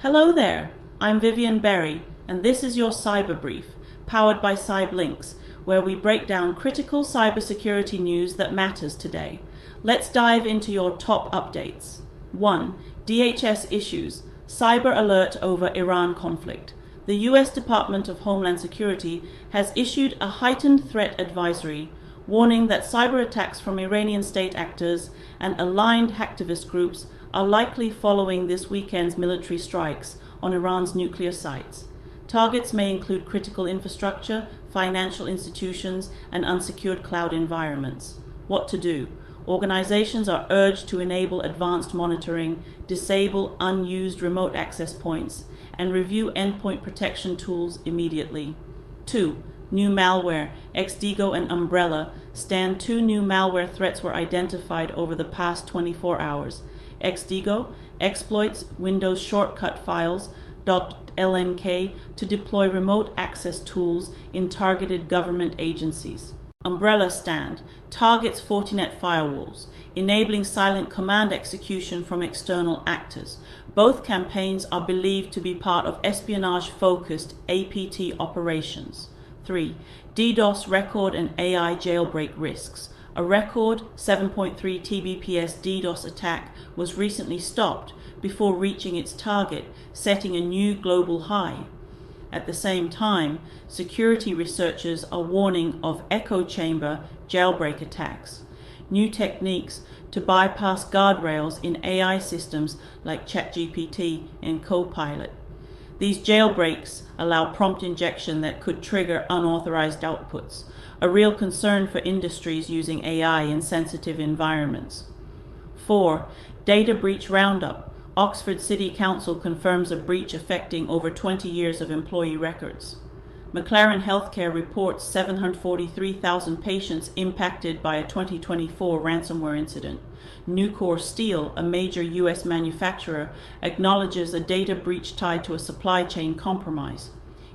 Hello there, I'm Vivian Berry, and this is your Cyber Brief, powered by CybLynx, where we break down critical cybersecurity news that matters today. Let's dive into your top updates. 1. DHS issues cyber alert over Iran conflict. The U.S. Department of Homeland Security has issued a heightened threat advisory, warning that cyber attacks from Iranian state actors and aligned hacktivist groups are likely following this weekend's military strikes on Iran's nuclear sites. Targets may include critical infrastructure, financial institutions, and unsecured cloud environments. What to do? Organizations are urged to enable advanced monitoring, disable unused remote access points, and review endpoint protection tools immediately. 2. New malware. Xdigo and Umbrella stand. 2 new malware threats were identified over the past 24 hours. Xdigo exploits Windows shortcut files .lnk to deploy remote access tools in targeted government agencies. Umbrella Stand targets Fortinet firewalls, enabling silent command execution from external actors. Both campaigns are believed to be part of espionage-focused APT operations. 3. DDoS record and AI jailbreak risks. A record 7.3 Tbps DDoS attack was recently stopped before reaching its target, setting a new global high. At the same time, security researchers are warning of echo chamber jailbreak attacks, new techniques to bypass guardrails in AI systems like ChatGPT and Copilot. These jailbreaks allow prompt injection that could trigger unauthorized outputs, a real concern for industries using AI in sensitive environments. 4. Data breach roundup. Oxford City Council confirms a breach affecting over 20 years of employee records. McLaren Healthcare reports 743,000 patients impacted by a 2024 ransomware incident. Nucor Steel, a major U.S. manufacturer, acknowledges a data breach tied to a supply chain compromise.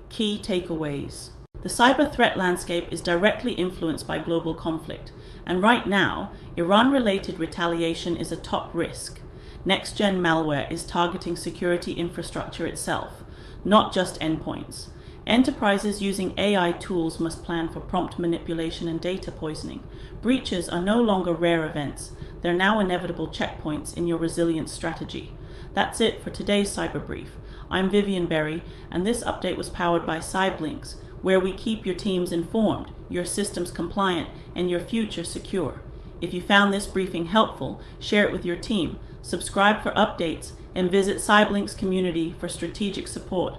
Key takeaways. The cyber threat landscape is directly influenced by global conflict, and right now, Iran-related retaliation is a top risk. Next-gen malware is targeting security infrastructure itself, not just endpoints. Enterprises using AI tools must plan for prompt manipulation and data poisoning. Breaches are no longer rare events. They're now inevitable checkpoints in your resilience strategy. That's it for today's Cyber Brief. I'm Vivian Berry, and this update was powered by CybLynx, where we keep your teams informed, your systems compliant, and your future secure. If you found this briefing helpful, share it with your team, subscribe for updates, and visit CybLynx community for strategic support.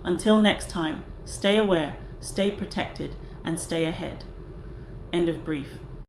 Until next time, stay aware, stay protected, and stay ahead. End of brief.